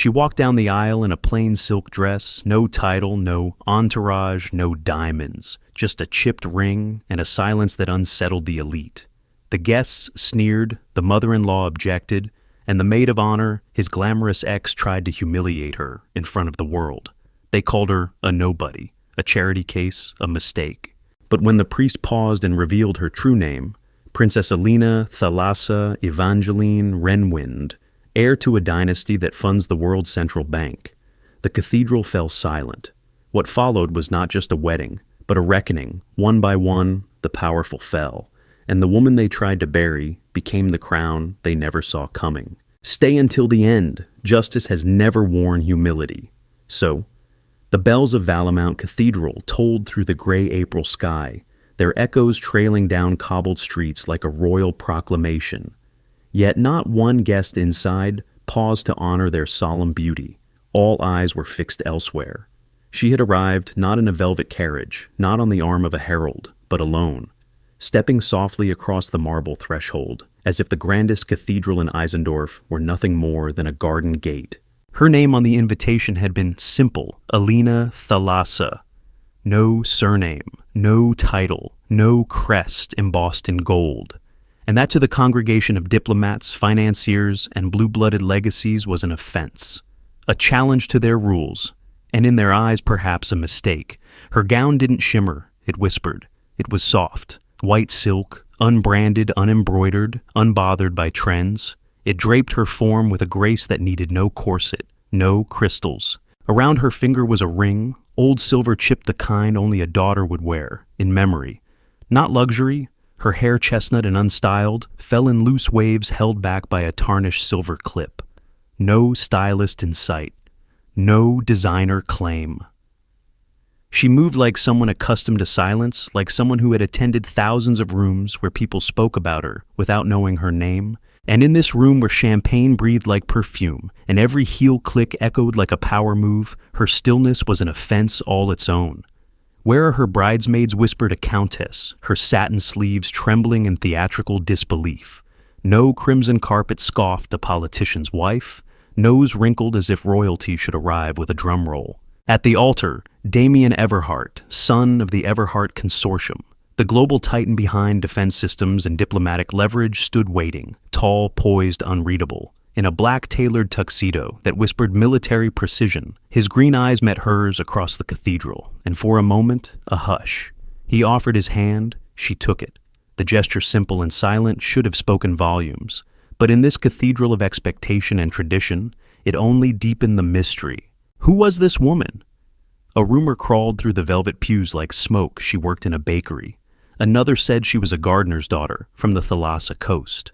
She walked down the aisle in a plain silk dress, no title, no entourage, no diamonds, just a chipped ring and a silence that unsettled the elite. The guests sneered, the mother-in-law objected, and the maid of honor, his glamorous ex, tried to humiliate her in front of the world. They called her a nobody, a charity case, a mistake. But when the priest paused and revealed her true name, Princess Alina Thalassa Evangeline Renwind, heir to a dynasty that funds the world's central bank, the cathedral fell silent. What followed was not just a wedding, but a reckoning. One by one, the powerful fell, and the woman they tried to bury became the crown they never saw coming. Stay until the end. Justice has never worn humility. So, the bells of Valamount Cathedral tolled through the gray April sky, their echoes trailing down cobbled streets like a royal proclamation. Yet not one guest inside paused to honor their solemn beauty. All eyes were fixed elsewhere. She had arrived not in a velvet carriage, not on the arm of a herald, but alone, stepping softly across the marble threshold, as if the grandest cathedral in Eisendorf were nothing more than a garden gate. Her name on the invitation had been simple, Alina Thalassa. No surname, no title, no crest embossed in gold. And that to the congregation of diplomats, financiers, and blue-blooded legacies was an offense, a challenge to their rules, and in their eyes perhaps a mistake. Her gown didn't shimmer, it whispered. It was soft, white silk, unbranded, unembroidered, unbothered by trends. It draped her form with a grace that needed no corset, no crystals. Around her finger was a ring, old silver chipped, the kind only a daughter would wear, in memory. Not luxury. Her hair, chestnut and unstyled, fell in loose waves held back by a tarnished silver clip. No stylist in sight. No designer claim. She moved like someone accustomed to silence, like someone who had attended thousands of rooms where people spoke about her without knowing her name. And in this room where champagne breathed like perfume, and every heel click echoed like a power move, her stillness was an offense all its own. Where are her bridesmaids, whispered a countess, her satin sleeves trembling in theatrical disbelief. No crimson carpet, scoffed a politician's wife, nose wrinkled as if royalty should arrive with a drum roll. At the altar, Damien Everhart, son of the Everhart Consortium, the global titan behind defense systems and diplomatic leverage, stood waiting, tall, poised, unreadable. In a black tailored tuxedo that whispered military precision, his green eyes met hers across the cathedral, and for a moment, a hush. He offered his hand, she took it. The gesture, simple and silent, should have spoken volumes. But in this cathedral of expectation and tradition, it only deepened the mystery. Who was this woman? A rumor crawled through the velvet pews like smoke she worked in a bakery. Another said she was a gardener's daughter from the Thalassa coast.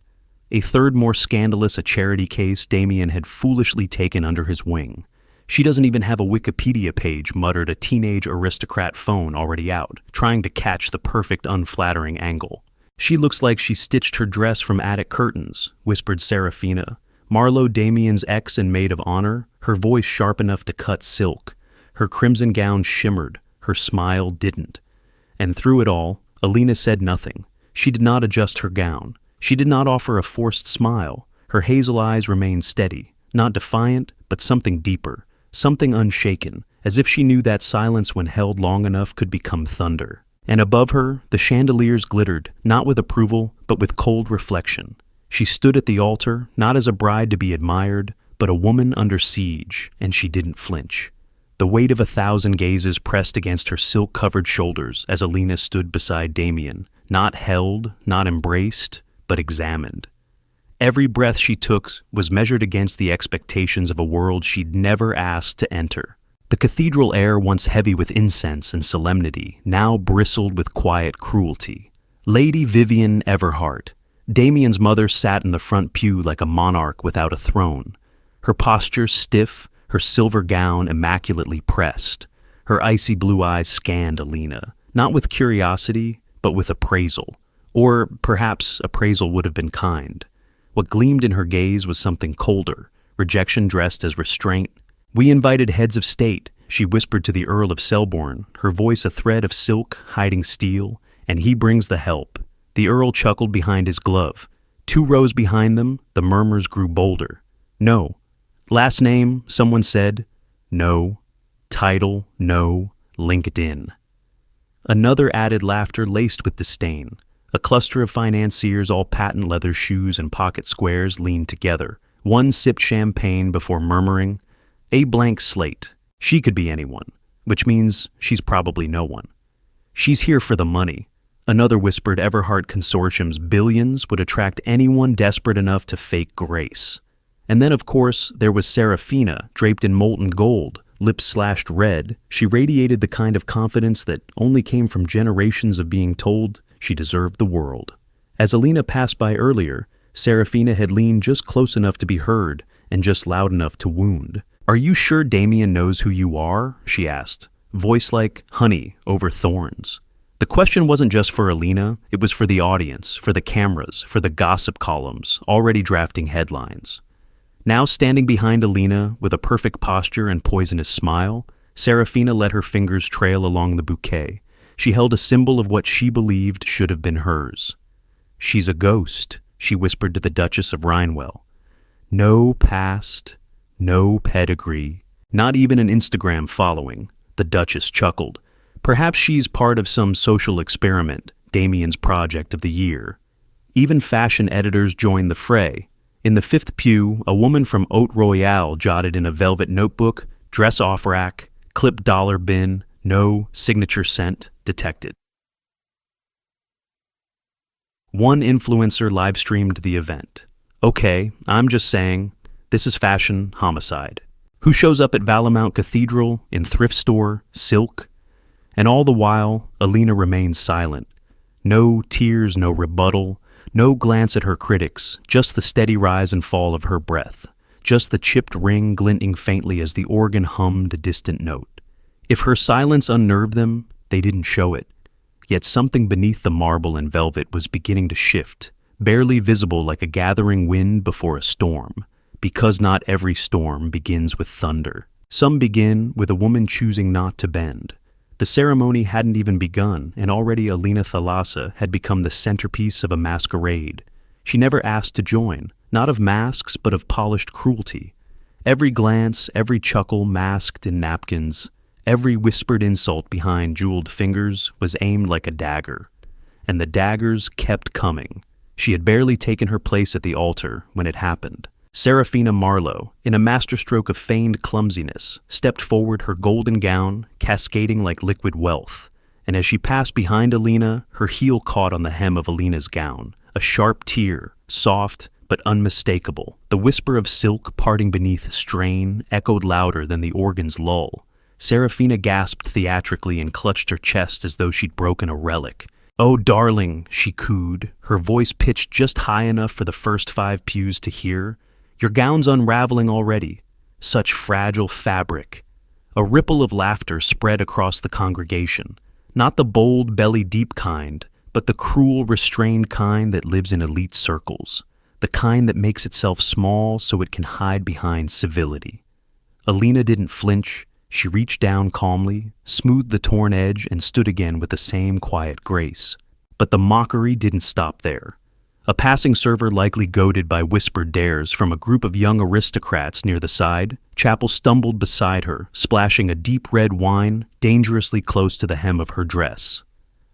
A third, more scandalous, a charity case Damien had foolishly taken under his wing. She doesn't even have a Wikipedia page, muttered a teenage aristocrat phone already out, trying to catch the perfect unflattering angle. She looks like she stitched her dress from attic curtains, whispered Serafina. Marlowe, Damien's ex and maid of honor, her voice sharp enough to cut silk. Her crimson gown shimmered, her smile didn't. And through it all, Alina said nothing. She did not adjust her gown. She did not offer a forced smile. Her hazel eyes remained steady, not defiant, but something deeper, something unshaken, as if she knew that silence when held long enough could become thunder. And above her, the chandeliers glittered, not with approval, but with cold reflection. She stood at the altar, not as a bride to be admired, but a woman under siege, and she didn't flinch. The weight of 1,000 gazes pressed against her silk-covered shoulders as Alina stood beside Damien, not held, not embraced, but examined. Every breath she took was measured against the expectations of a world she'd never asked to enter. The cathedral air, once heavy with incense and solemnity, now bristled with quiet cruelty. Lady Vivian Everhart, Damien's mother, sat in the front pew like a monarch without a throne, her posture stiff, her silver gown immaculately pressed. Her icy blue eyes scanned Alina, not with curiosity, but with appraisal. Or perhaps appraisal would have been kind. What gleamed in her gaze was something colder, rejection dressed as restraint. "We invited heads of state," she whispered to the Earl of Selborne, her voice a thread of silk hiding steel, "and he brings the help." The Earl chuckled behind his glove. 2 rows behind them, the murmurs grew bolder. "No, Last name, someone said. No. Title, no. LinkedIn. Another added laughter laced with disdain. A cluster of financiers, all patent leather shoes and pocket squares, leaned together. One sipped champagne before murmuring, "A blank slate. She could be anyone, which means she's probably no one. She's here for the money." Another whispered Everhart Consortium's billions would attract anyone desperate enough to fake grace. And then, of course, there was Serafina, draped in molten gold, lips slashed red. She radiated the kind of confidence that only came from generations of being told she deserved the world. As Alina passed by earlier, Serafina had leaned just close enough to be heard and just loud enough to wound. "Are you sure Damien knows who you are?" she asked, voice like honey over thorns. The question wasn't just for Alina, it was for the audience, for the cameras, for the gossip columns, already drafting headlines. Now standing behind Alina with a perfect posture and poisonous smile, Serafina let her fingers trail along the bouquet. She held a symbol of what she believed should have been hers. "She's a ghost," she whispered to the Duchess of Rhinewell. "No past, no pedigree, not even an Instagram following," the Duchess chuckled. "Perhaps she's part of some social experiment, Damien's project of the year." Even fashion editors joined the fray. In the fifth pew, a woman from Haute Royale jotted in a velvet notebook, "Dress off rack, clip dollar bin, no signature scent detected." One influencer live-streamed the event. "Okay, I'm just saying, this is fashion homicide. Who shows up at Valemount Cathedral, in thrift store, silk?" And all the while, Alina remained silent. No tears, no rebuttal, no glance at her critics, just the steady rise and fall of her breath, just the chipped ring glinting faintly as the organ hummed a distant note. If her silence unnerved them, they didn't show it. Yet something beneath the marble and velvet was beginning to shift, barely visible like a gathering wind before a storm, because not every storm begins with thunder. Some begin with a woman choosing not to bend. The ceremony hadn't even begun, and already Alina Thalassa had become the centerpiece of a masquerade. She never asked to join, not of masks, but of polished cruelty. Every glance, every chuckle masked in napkins, every whispered insult behind jeweled fingers was aimed like a dagger. And the daggers kept coming. She had barely taken her place at the altar when it happened. Serafina Marlowe, in a masterstroke of feigned clumsiness, stepped forward, her golden gown cascading like liquid wealth, and as she passed behind Alina, her heel caught on the hem of Alina's gown. A sharp tear, soft but unmistakable, the whisper of silk parting beneath strain, echoed louder than the organ's lull. Serafina gasped theatrically and clutched her chest as though she'd broken a relic. "Oh, darling," she cooed, her voice pitched just high enough for the first 5 pews to hear. "Your gown's unraveling already. Such fragile fabric." A ripple of laughter spread across the congregation, not the bold, belly-deep kind, but the cruel, restrained kind that lives in elite circles, the kind that makes itself small so it can hide behind civility. Alina didn't flinch. She reached down calmly, smoothed the torn edge, and stood again with the same quiet grace. But the mockery didn't stop there. A passing server, likely goaded by whispered dares from a group of young aristocrats near the side, Chapel stumbled beside her, splashing a deep red wine dangerously close to the hem of her dress.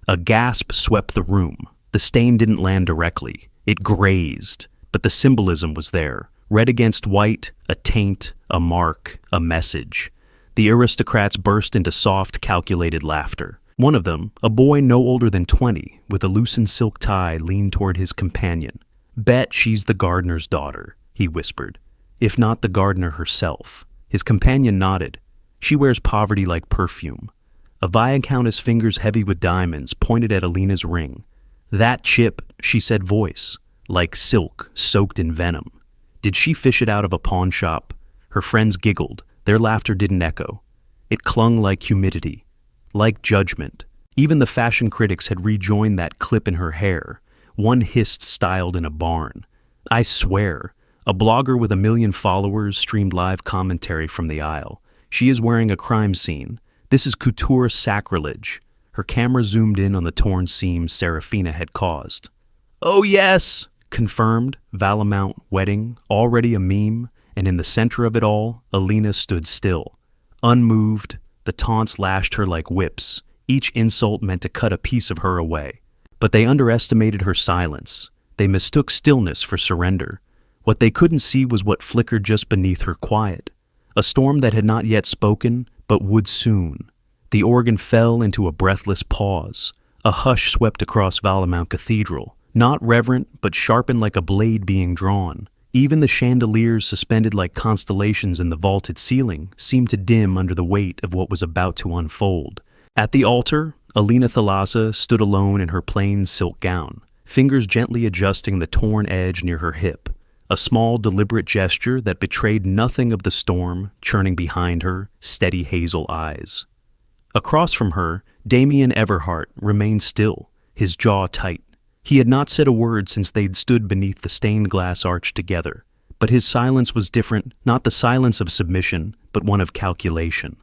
A gasp swept the room. The stain didn't land directly. It grazed, but the symbolism was there. Red against white, a taint, a mark, a message. The aristocrats burst into soft, calculated laughter. One of them, a boy no older than 20, with a loosened silk tie, leaned toward his companion. "Bet she's the gardener's daughter," he whispered. "If not the gardener herself." His companion nodded. "She wears poverty like perfume." A viscountess, fingers heavy with diamonds, pointed at Alina's ring. "That chip," she said, voice like silk soaked in venom. "Did she fish it out of a pawn shop?" Her friends giggled. Their laughter didn't echo. It clung like humidity, like judgment. Even the fashion critics had rejoined that clip in her hair. One hissed, styled in a barn. "I swear." A blogger with 1 million followers streamed live commentary from the aisle. "She is wearing a crime scene. This is couture sacrilege." Her camera zoomed in on the torn seam Serafina had caused. "Oh yes," confirmed, Valemount wedding, already a meme, and in the center of it all, Alina stood still. Unmoved, the taunts lashed her like whips, each insult meant to cut a piece of her away. But they underestimated her silence. They mistook stillness for surrender. What they couldn't see was what flickered just beneath her quiet. A storm that had not yet spoken, but would soon. The organ fell into a breathless pause. A hush swept across Valamount Cathedral, not reverent, but sharpened like a blade being drawn. Even the chandeliers suspended like constellations in the vaulted ceiling seemed to dim under the weight of what was about to unfold. At the altar, Alina Thalassa stood alone in her plain silk gown, fingers gently adjusting the torn edge near her hip, a small, deliberate gesture that betrayed nothing of the storm churning behind her steady hazel eyes. Across from her, Damien Everhart remained still, his jaw tight. He had not said a word since they'd stood beneath the stained glass arch together, but his silence was different, not the silence of submission, but one of calculation.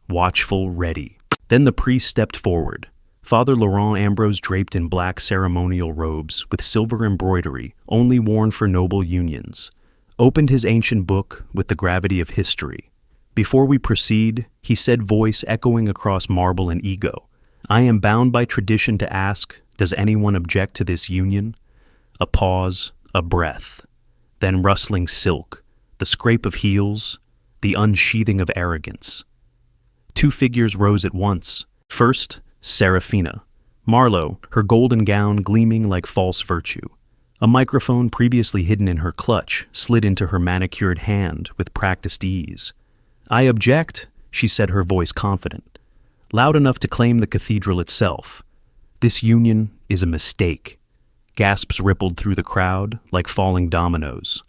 Watchful, ready. Then the priest stepped forward. Father Laurent Ambrose, draped in black ceremonial robes with silver embroidery only worn for noble unions, opened his ancient book with the gravity of history. Before we proceed, he said, voice echoing across marble and ego, I am bound by tradition to ask, does anyone object to this union? A pause, a breath, then rustling silk, the scrape of heels, the unsheathing of arrogance. Two figures rose at once. First, Seraphina. Marlowe, her golden gown gleaming like false virtue. A microphone previously hidden in her clutch slid into her manicured hand with practiced ease. I object, she said, her voice confident, loud enough to claim the cathedral itself. This union is a mistake. Gasps rippled through the crowd like falling dominoes.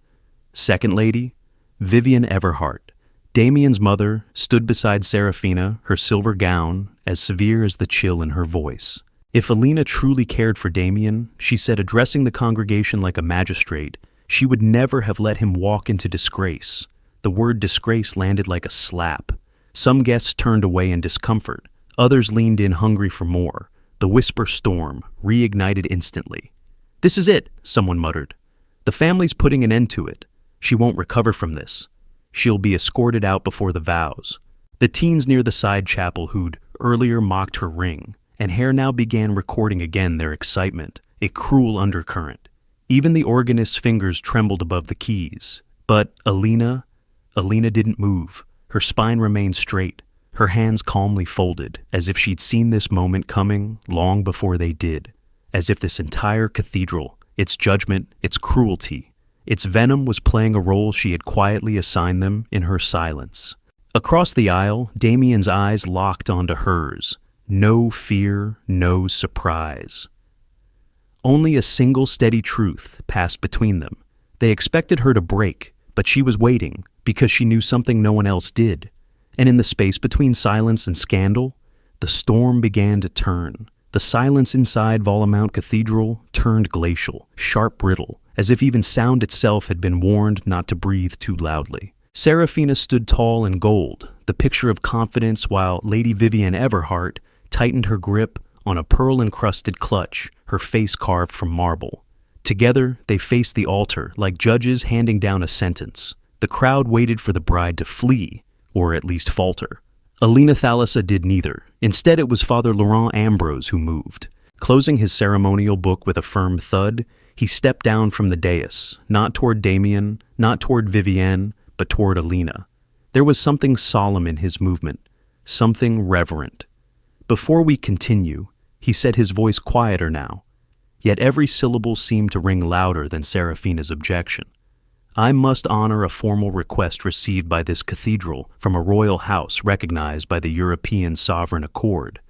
Second lady, Vivian Everhart, Damien's mother, stood beside Seraphina, her silver gown as severe as the chill in her voice. If Alina truly cared for Damien, she said, addressing the congregation like a magistrate, she would never have let him walk into disgrace. The word disgrace landed like a slap. Some guests turned away in discomfort. Others leaned in hungry for more. The whisper storm reignited instantly. This is it, someone muttered. The family's putting an end to it. She won't recover from this. She'll be escorted out before the vows. The teens near the side chapel who'd earlier mocked her ring and hair now began recording again their excitement, a cruel undercurrent. Even the organist's fingers trembled above the keys. But Alina didn't move. Her spine remained straight, her hands calmly folded, as if she'd seen this moment coming long before they did. As if this entire cathedral, its judgment, its cruelty, its venom was playing a role she had quietly assigned them in her silence. Across the aisle, Damien's eyes locked onto hers. No fear, no surprise. Only a single steady truth passed between them. They expected her to break, but she was waiting because she knew something no one else did. And in the space between silence and scandal, the storm began to turn. The silence inside Valamount Cathedral turned glacial, sharp, brittle, as if even sound itself had been warned not to breathe too loudly. Seraphina stood tall in gold, the picture of confidence, while Lady Vivian Everhart tightened her grip on a pearl-encrusted clutch, her face carved from marble. Together, they faced the altar like judges handing down a sentence. The crowd waited for the bride to flee, or at least falter. Alina Thalassa did neither. Instead, it was Father Laurent Ambrose who moved. Closing his ceremonial book with a firm thud, he stepped down from the dais, not toward Damien, not toward Vivienne, but toward Alina. There was something solemn in his movement, something reverent. Before we continue, he said, his voice quieter now, yet every syllable seemed to ring louder than Seraphina's objection. I must honor a formal request received by this cathedral from a royal house recognized by the European Sovereign Accord.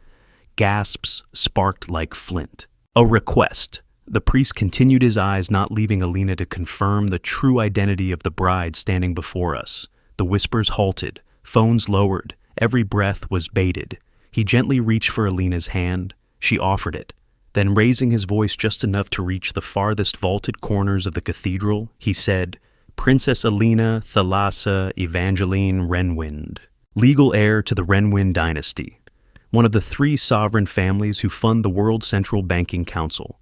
Gasps sparked like flint. A request. The priest continued, his eyes not leaving Alina to confirm the true identity of the bride standing before us. The whispers halted, phones lowered, every breath was bated. He gently reached for Alina's hand. She offered it. Then, raising his voice just enough to reach the farthest vaulted corners of the cathedral, he said, Princess Alina Thalassa Evangeline Renwind, legal heir to the Renwind dynasty, one of the 3 sovereign families who fund the World Central Banking Council.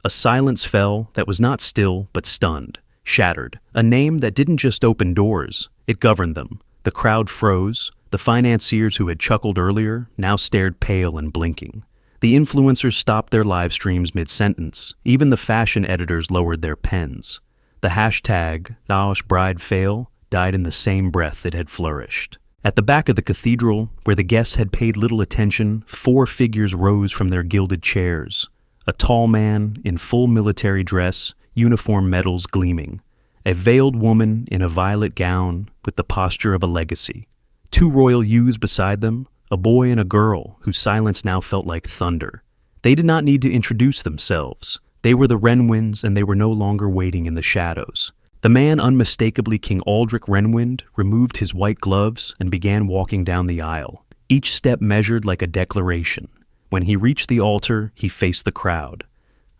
A silence fell that was not still but stunned. shattered. A name that didn't just open doors, it governed them. The crowd froze. The financiers who had chuckled earlier now stared pale and blinking. The influencers stopped their live streams mid-sentence. Even the fashion editors lowered their pens. The hashtag #NoshBrideFail died in the same breath it had flourished. At the back of the cathedral, where the guests had paid little attention, 4 figures rose from their gilded chairs. A tall man in full military dress, uniform medals gleaming. A veiled woman in a violet gown with the posture of a legacy. 2 royal youths beside them, a boy and a girl whose silence now felt like thunder. They did not need to introduce themselves. They were the Renwinds, and they were no longer waiting in the shadows. The man, unmistakably King Aldrich Renwind, removed his white gloves and began walking down the aisle, each step measured like a declaration. When he reached the altar, he faced the crowd.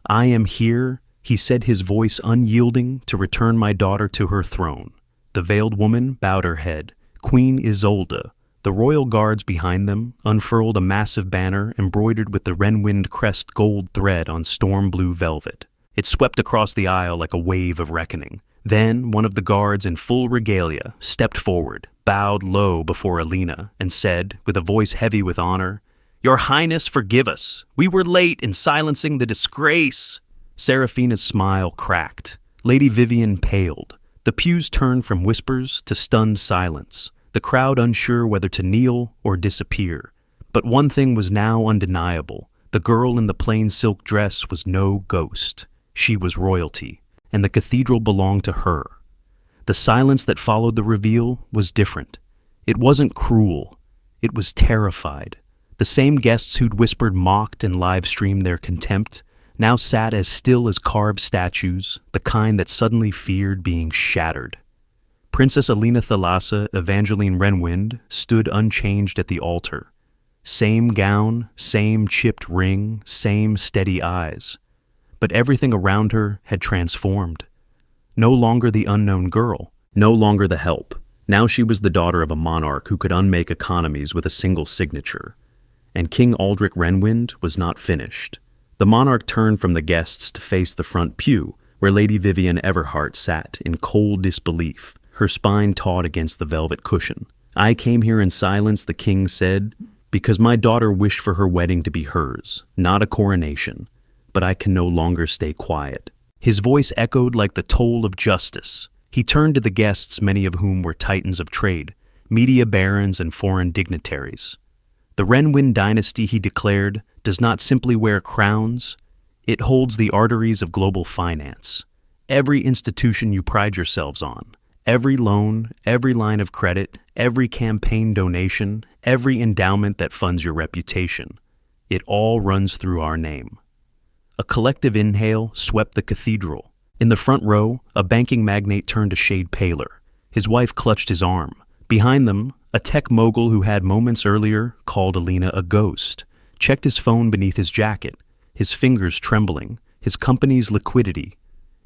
"I am here," he said, his voice unyielding, "to return my daughter to her throne." The veiled woman bowed her head. Queen Isolde. The royal guards behind them unfurled a massive banner embroidered with the Renwind crest gold thread on storm blue velvet. It swept across the aisle like a wave of reckoning. Then one of the guards in full regalia stepped forward, bowed low before Alina, and said, with a voice heavy with honor, "Your Highness, forgive us. We were late in silencing the disgrace." Seraphina's smile cracked. Lady Vivian paled. The pews turned from whispers to stunned silence, the crowd unsure whether to kneel or disappear. But one thing was now undeniable. The girl in the plain silk dress was no ghost. She was royalty, and the cathedral belonged to her. The silence that followed the reveal was different. It wasn't cruel. It was terrified. The same guests who'd whispered, mocked, and live-streamed their contempt now sat as still as carved statues, the kind that suddenly feared being shattered. Princess Alina Thalassa Evangeline Renwind stood unchanged at the altar. Same gown, same chipped ring, same steady eyes. But everything around her had transformed. No longer the unknown girl, no longer the help. Now she was the daughter of a monarch who could unmake economies with a single signature. And King Aldrich Renwind was not finished. The monarch turned from the guests to face the front pew, where Lady Vivian Everhart sat in cold disbelief, her spine taut against the velvet cushion. "I came here in silence," the king said, "because my daughter wished for her wedding to be hers, not a coronation. But I can no longer stay quiet." His voice echoed like the toll of justice. He turned to the guests, many of whom were titans of trade, media barons and foreign dignitaries. "The Renwind dynasty," he declared, "does not simply wear crowns. It holds the arteries of global finance. Every institution you pride yourselves on, every loan, every line of credit, every campaign donation, every endowment that funds your reputation, it all runs through our name." A collective inhale swept the cathedral. In the front row, a banking magnate turned a shade paler. His wife clutched his arm. Behind them, a tech mogul who had moments earlier called Alina a ghost checked his phone beneath his jacket, his fingers trembling. His company's liquidity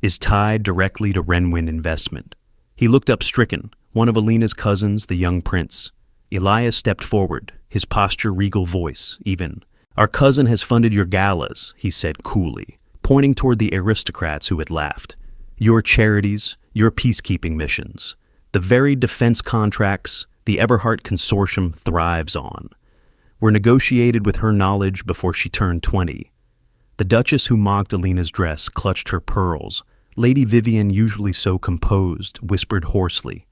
is tied directly to Renwind investment. He looked up stricken, one of Alina's cousins, the young prince. Elias stepped forward, his posture regal, voice even. "Our cousin has funded your galas," he said coolly, pointing toward the aristocrats who had laughed. "Your charities, your peacekeeping missions, the very defense contracts the Everhart Consortium thrives on, were negotiated with her knowledge before she turned 20. The Duchess who mocked Alina's dress clutched her pearls. Lady Vivian, usually so composed, whispered hoarsely,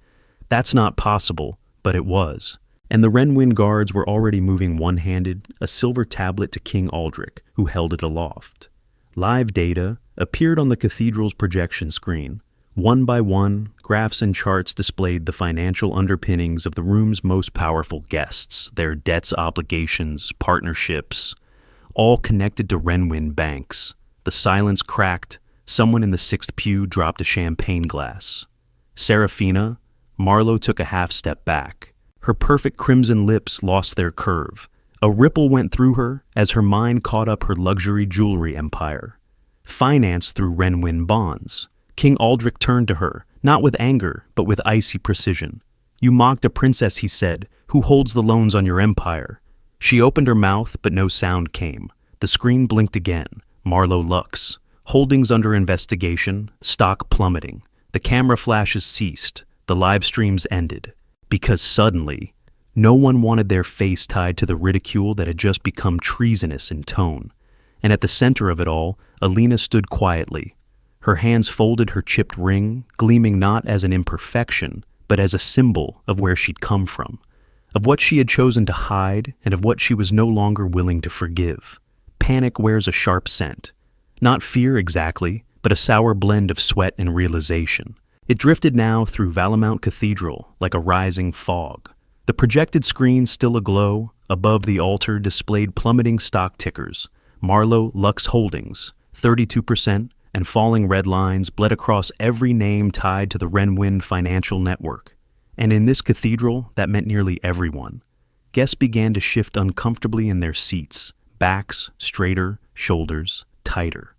"That's not possible," but it was. And the Renwind guards were already moving one-handed, a silver tablet to King Aldrich, who held it aloft. Live data appeared on the cathedral's projection screen. One by one, graphs and charts displayed the financial underpinnings of the room's most powerful guests, their debts, obligations, partnerships, all connected to Renwind banks. The silence cracked. Someone in the sixth pew dropped a champagne glass. Seraphina, Marlowe took a half step back. Her perfect crimson lips lost their curve. A ripple went through her as her mind caught up her luxury jewelry empire. Financed through Renwind bonds. King Aldrich turned to her, not with anger, but with icy precision. "You mocked a princess," he said, "who holds the loans on your empire." She opened her mouth, but no sound came. The screen blinked again. Marlowe Lux. Holdings under investigation, stock plummeting. The camera flashes ceased, the live streams ended, because suddenly, no one wanted their face tied to the ridicule that had just become treasonous in tone. And at the center of it all, Alina stood quietly, her hands folded, her chipped ring gleaming not as an imperfection, but as a symbol of where she'd come from, of what she had chosen to hide and of what she was no longer willing to forgive. Panic wears a sharp scent. Not fear exactly, but a sour blend of sweat and realization. It drifted now through Valemount Cathedral like a rising fog. The projected screen still aglow, above the altar displayed plummeting stock tickers. Marlowe Lux Holdings, 32%, and falling red lines bled across every name tied to the Renwind financial network. And in this cathedral, that meant nearly everyone. Guests began to shift uncomfortably in their seats, backs straighter, shoulders tighter.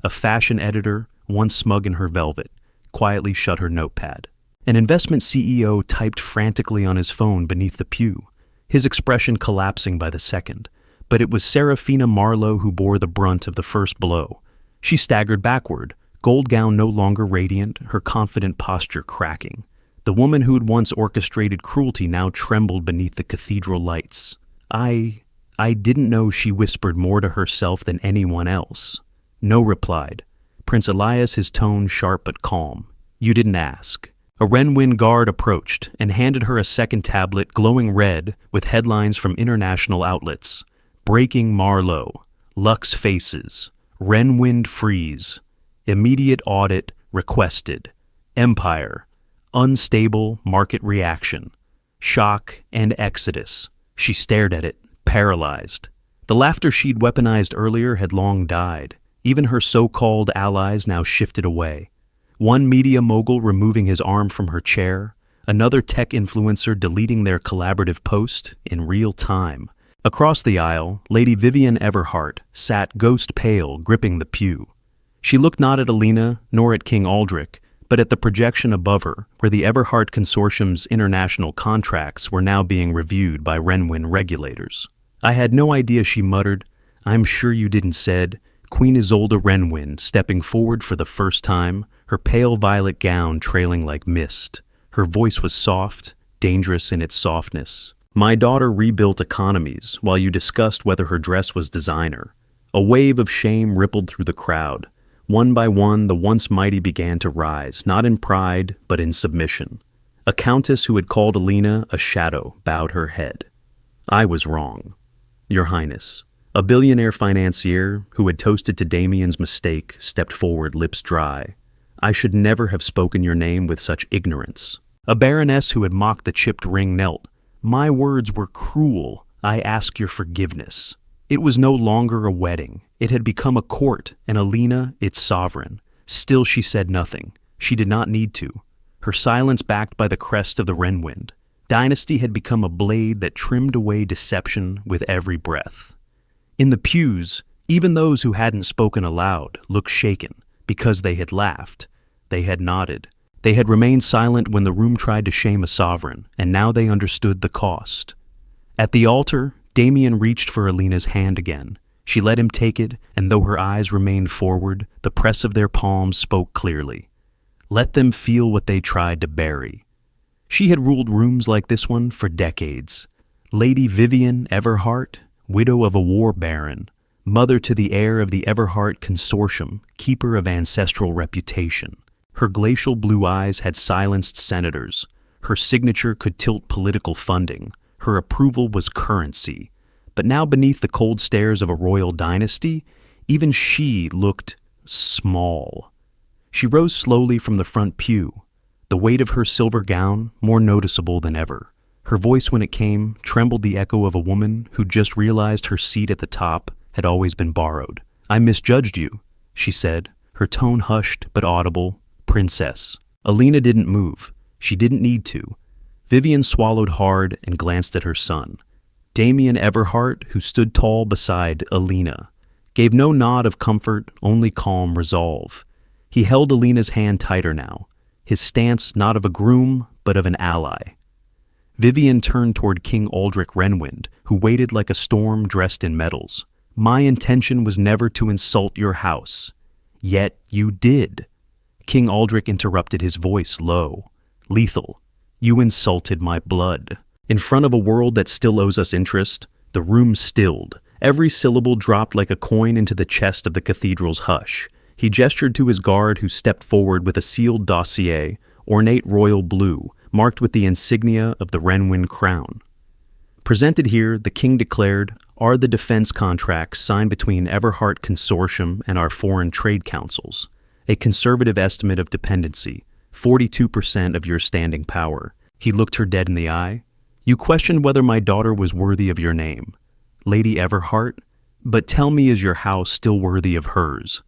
A fashion editor, once smug in her velvet, quietly shut her notepad. An investment CEO typed frantically on his phone beneath the pew, his expression collapsing by the second. But it was Serafina Marlowe who bore the brunt of the first blow. She staggered backward, gold gown no longer radiant, her confident posture cracking. The woman who'd once orchestrated cruelty now trembled beneath the cathedral lights. I didn't know, she whispered more to herself than anyone else. No replied. Prince Elias, his tone sharp but calm. You didn't ask. A Renwind guard approached and handed her a second tablet glowing red with headlines from international outlets. Breaking Marlowe, Lux Faces, Renwind freeze, immediate audit requested, Empire, unstable market reaction, shock and exodus. She stared at it, paralyzed. The laughter she'd weaponized earlier had long died. Even her so-called allies now shifted away. One media mogul removing his arm from her chair, another tech influencer deleting their collaborative post in real time. Across the aisle, Lady Vivian Everhart sat ghost-pale, gripping the pew. She looked not at Alina nor at King Aldrich, but at the projection above her, where the Everhart Consortium's international contracts were now being reviewed by Renwind regulators. I had no idea, she muttered. I'm sure you didn't, said Queen Isolde Renwind, stepping forward for the first time, her pale violet gown trailing like mist. Her voice was soft, dangerous in its softness. My daughter rebuilt economies while you discussed whether her dress was designer. A wave of shame rippled through the crowd. One by one, the once mighty began to rise, not in pride, but in submission. A countess who had called Alina a shadow bowed her head. I was wrong, Your Highness. A billionaire financier who had toasted to Damien's mistake stepped forward, lips dry. I should never have spoken your name with such ignorance. A baroness who had mocked the chipped ring knelt. My words were cruel. I ask your forgiveness. It was no longer a wedding. It had become a court, and Alina its sovereign. Still she said nothing. She did not need to. Her silence backed by the crest of the Renwind. Dynasty had become a blade that trimmed away deception with every breath. In the pews, even those who hadn't spoken aloud looked shaken, because they had laughed. They had nodded. They had remained silent when the room tried to shame a sovereign, and now they understood the cost. At the altar, Damien reached for Alina's hand again. She let him take it, and though her eyes remained forward, the press of their palms spoke clearly. Let them feel what they tried to bury. She had ruled rooms like this one for decades. Lady Vivian Everhart, widow of a war baron, mother to the heir of the Everhart Consortium, keeper of ancestral reputation. Her glacial blue eyes had silenced senators. Her signature could tilt political funding. Her approval was currency. But now beneath the cold stares of a royal dynasty, even she looked small. She rose slowly from the front pew, the weight of her silver gown more noticeable than ever. Her voice, when it came, trembled the echo of a woman who just realized her seat at the top had always been borrowed. I misjudged you, she said, her tone hushed but audible. Princess. Alina didn't move. She didn't need to. Vivian swallowed hard and glanced at her son. Damien Everhart, who stood tall beside Alina, gave no nod of comfort, only calm resolve. He held Alina's hand tighter now, his stance not of a groom, but of an ally. Vivian turned toward King Aldrich Renwind, who waited like a storm dressed in metals. My intention was never to insult your house. Yet you did. King Aldrich interrupted, his voice low. Lethal, you insulted my blood. In front of a world that still owes us interest, the room stilled. Every syllable dropped like a coin into the chest of the cathedral's hush. He gestured to his guard, who stepped forward with a sealed dossier, ornate royal blue, marked with the insignia of the Renwind crown. Presented here, the king declared, are the defense contracts signed between Everhart Consortium and our foreign trade councils. A conservative estimate of dependency, 42% of your standing power. He looked her dead in the eye. You questioned whether my daughter was worthy of your name, Lady Everhart, but tell me, is your house still worthy of hers?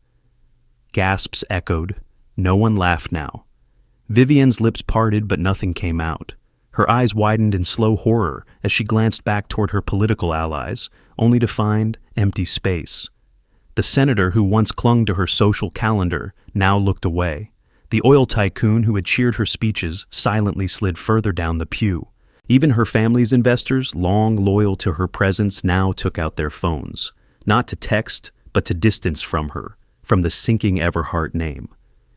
Gasps echoed. No one laughed now. Vivienne's lips parted, but nothing came out. Her eyes widened in slow horror as she glanced back toward her political allies, only to find empty space. The senator who once clung to her social calendar now looked away. The oil tycoon who had cheered her speeches silently slid further down the pew. Even her family's investors, long loyal to her presence, now took out their phones, not to text, but to distance from her, from the sinking Everhart name.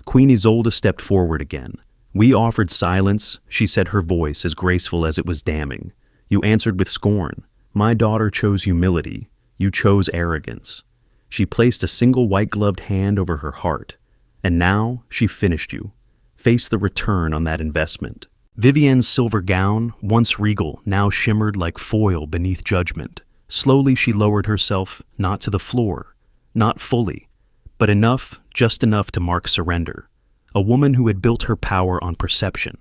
Queen Isolde stepped forward again. We offered silence, she said, her voice as graceful as it was damning. You answered with scorn. My daughter chose humility. You chose arrogance. She placed a single white-gloved hand over her heart. And now she finished you. Face the return on that investment. Vivienne's silver gown, once regal, now shimmered like foil beneath judgment. Slowly she lowered herself, not to the floor, not fully, but enough, just enough to mark surrender. A woman who had built her power on perception.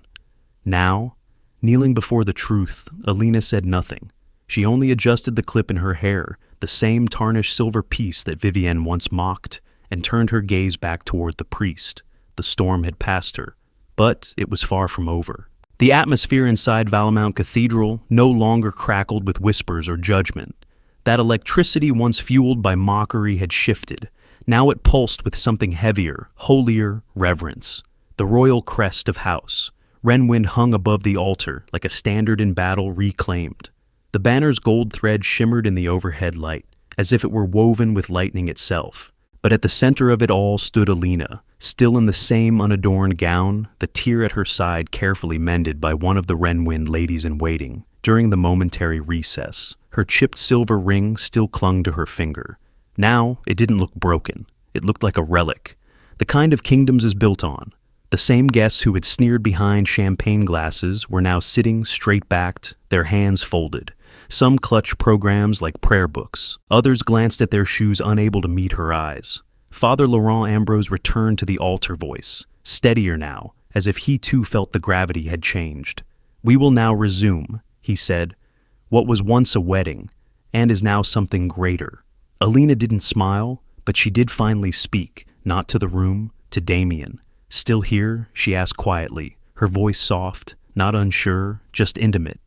Now, kneeling before the truth, Alina said nothing. She only adjusted the clip in her hair, the same tarnished silver piece that Vivienne once mocked, and turned her gaze back toward the priest. The storm had passed her, but it was far from over. The atmosphere inside Valemount Cathedral no longer crackled with whispers or judgment. That electricity once fueled by mockery had shifted. Now it pulsed with something heavier, holier, reverence. The royal crest of house. Renwind hung above the altar like a standard in battle reclaimed. The banner's gold thread shimmered in the overhead light, as if it were woven with lightning itself. But at the center of it all stood Alina, still in the same unadorned gown, the tear at her side carefully mended by one of the Renwind ladies-in-waiting. During the momentary recess, her chipped silver ring still clung to her finger. Now, it didn't look broken. It looked like a relic, the kind of kingdoms is built on. The same guests who had sneered behind champagne glasses were now sitting straight-backed, their hands folded. Some clutched programs like prayer books. Others glanced at their shoes, unable to meet her eyes. Father Laurent Ambrose returned to the altar voice, steadier now, as if he too felt the gravity had changed. We will now resume, he said, what was once a wedding, and is now something greater. Alina didn't smile, but she did finally speak, not to the room, to Damien. Still here? She asked quietly, her voice soft, not unsure, just intimate.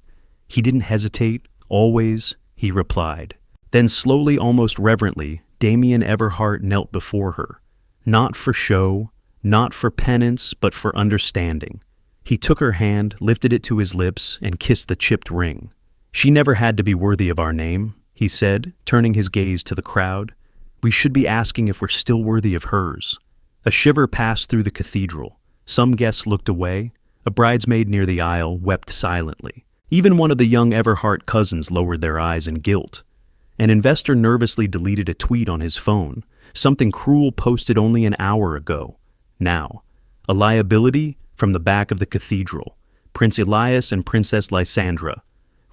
He didn't hesitate. Always, he replied. Then slowly, almost reverently, Damien Everhart knelt before her. Not for show, not for penance, but for understanding. He took her hand, lifted it to his lips, and kissed the chipped ring. She never had to be worthy of our name, he said, turning his gaze to the crowd. We should be asking if we're still worthy of hers. A shiver passed through the cathedral. Some guests looked away. A bridesmaid near the aisle wept silently. Even one of the young Everhart cousins lowered their eyes in guilt. An investor nervously deleted a tweet on his phone, something cruel posted only an hour ago. Now, a liability from the back of the cathedral. Prince Elias and Princess Lysandra.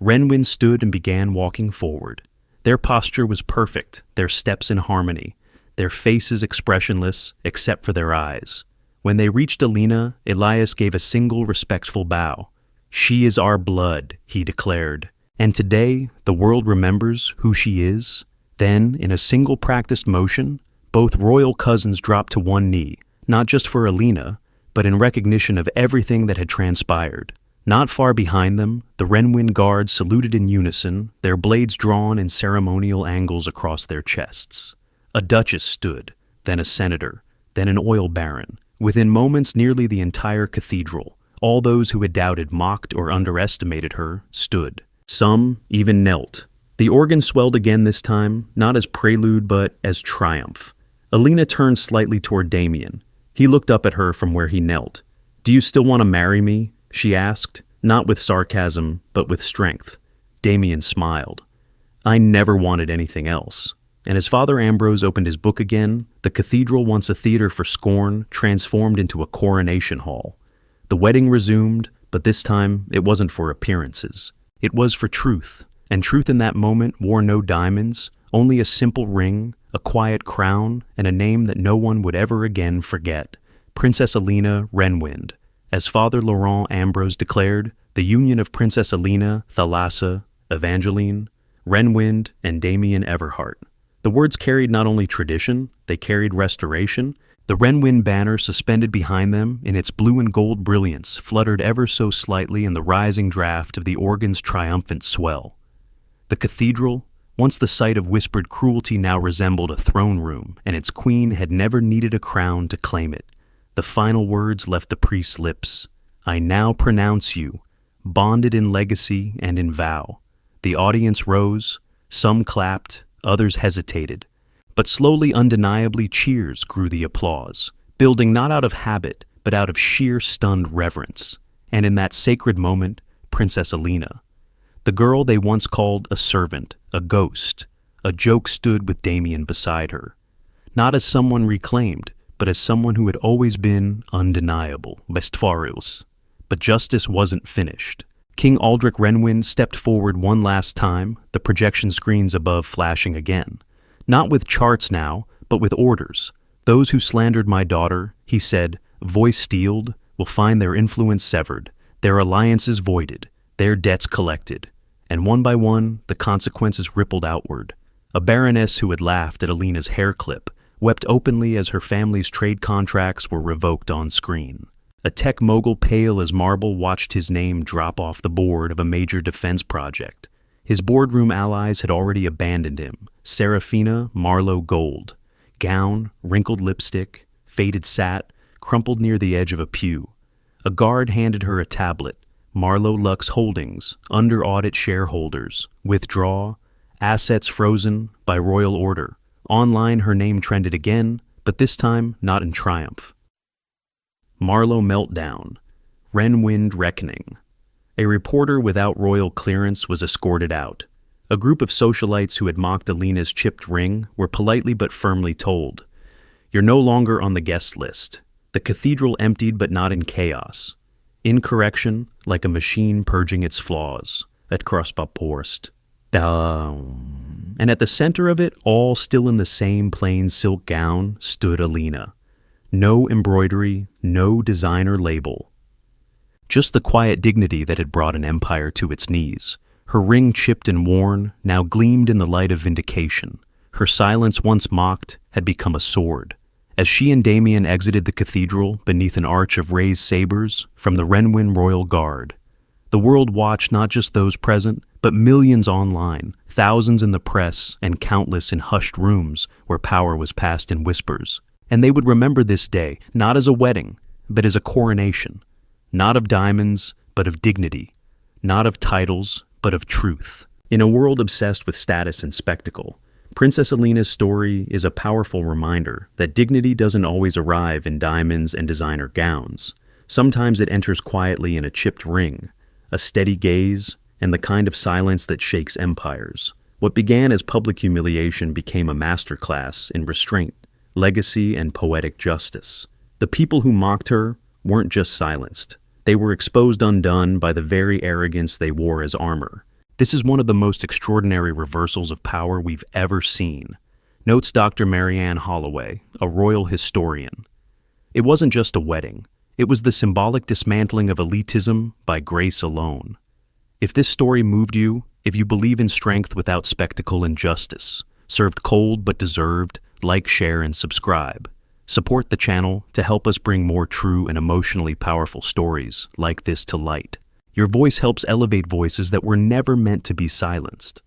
Renwind stood and began walking forward. Their posture was perfect, their steps in harmony, their faces expressionless except for their eyes. When they reached Alina, Elias gave a single respectful bow. She is our blood, he declared, and today the world remembers who she is. Then, in a single practiced motion, both royal cousins dropped to one knee, not just for Alina, but in recognition of everything that had transpired. Not far behind them, the Renwind guards saluted in unison, their blades drawn in ceremonial angles across their chests. A duchess stood, then a senator, then an oil baron. Within moments, nearly the entire cathedral, all those who had doubted, mocked, or underestimated her, stood. Some even knelt. The organ swelled again this time, not as prelude but as triumph. Alina turned slightly toward Damien. He looked up at her from where he knelt. "Do you still want to marry me?" she asked, not with sarcasm, but with strength. Damien smiled. "I never wanted anything else." And as Father Ambrose opened his book again, the cathedral, once a theater for scorn, transformed into a coronation hall. The wedding resumed, but this time it wasn't for appearances. It was for truth, and truth in that moment wore no diamonds, only a simple ring, a quiet crown, and a name that no one would ever again forget: Princess Alina Renwind. As Father Laurent Ambrose declared, the union of Princess Alina, Thalassa, Evangeline, Renwind, and Damien Everhart. The words carried not only tradition, they carried restoration. The Renwind banner suspended behind them in its blue and gold brilliance fluttered ever so slightly in the rising draft of the organ's triumphant swell. The cathedral, once the site of whispered cruelty, now resembled a throne room, and its queen had never needed a crown to claim it. The final words left the priest's lips: "I now pronounce you, bonded in legacy and in vow." The audience rose, some clapped, others hesitated. But slowly, undeniably, cheers grew the applause, building not out of habit, but out of sheer stunned reverence. And in that sacred moment, Princess Alina, the girl they once called a servant, a ghost, a joke, stood with Damien beside her. Not as someone reclaimed, but as someone who had always been undeniable, Bestfarius. But justice wasn't finished. King Aldrich Renwind stepped forward one last time, the projection screens above flashing again. Not with charts now, but with orders. "Those who slandered my daughter," he said, voice steeled, "will find their influence severed, their alliances voided, their debts collected." And one by one, the consequences rippled outward. A baroness who had laughed at Alina's hair clip wept openly as her family's trade contracts were revoked on screen. A tech mogul pale as marble watched his name drop off the board of a major defense project. His boardroom allies had already abandoned him. Serafina Marlowe Gold. Gown, wrinkled lipstick, faded satin, crumpled near the edge of a pew. A guard handed her a tablet. Marlowe Lux Holdings, under audit shareholders. Withdraw. Assets frozen by royal order. Online her name trended again, but this time not in triumph. Marlowe meltdown. Renwind reckoning. A reporter without royal clearance was escorted out. A group of socialites who had mocked Alina's chipped ring were politely but firmly told, "You're no longer on the guest list." The cathedral emptied, but not in chaos. Incorrection, like a machine purging its flaws. At Crossbaporst. Down. And at the center of it, all still in the same plain silk gown, stood Alina. No embroidery, no designer label. Just the quiet dignity that had brought an empire to its knees. Her ring, chipped and worn, now gleamed in the light of vindication. Her silence, once mocked, had become a sword. As she and Damien exited the cathedral beneath an arch of raised sabers from the Renwind Royal Guard, the world watched not just those present, but millions online, thousands in the press, and countless in hushed rooms where power was passed in whispers. And they would remember this day, not as a wedding, but as a coronation. Not of diamonds, but of dignity. Not of titles, but of truth. In a world obsessed with status and spectacle, Princess Alina's story is a powerful reminder that dignity doesn't always arrive in diamonds and designer gowns. Sometimes it enters quietly in a chipped ring, a steady gaze, and the kind of silence that shakes empires. What began as public humiliation became a masterclass in restraint, legacy, and poetic justice. The people who mocked her weren't just silenced. They were exposed undone by the very arrogance they wore as armor. This is one of the most extraordinary reversals of power we've ever seen, notes Dr. Marianne Holloway, a royal historian. It wasn't just a wedding. It was the symbolic dismantling of elitism by grace alone. If this story moved you, if you believe in strength without spectacle and justice, served cold but deserved, like, share, and subscribe. Support the channel to help us bring more true and emotionally powerful stories like this to light. Your voice helps elevate voices that were never meant to be silenced.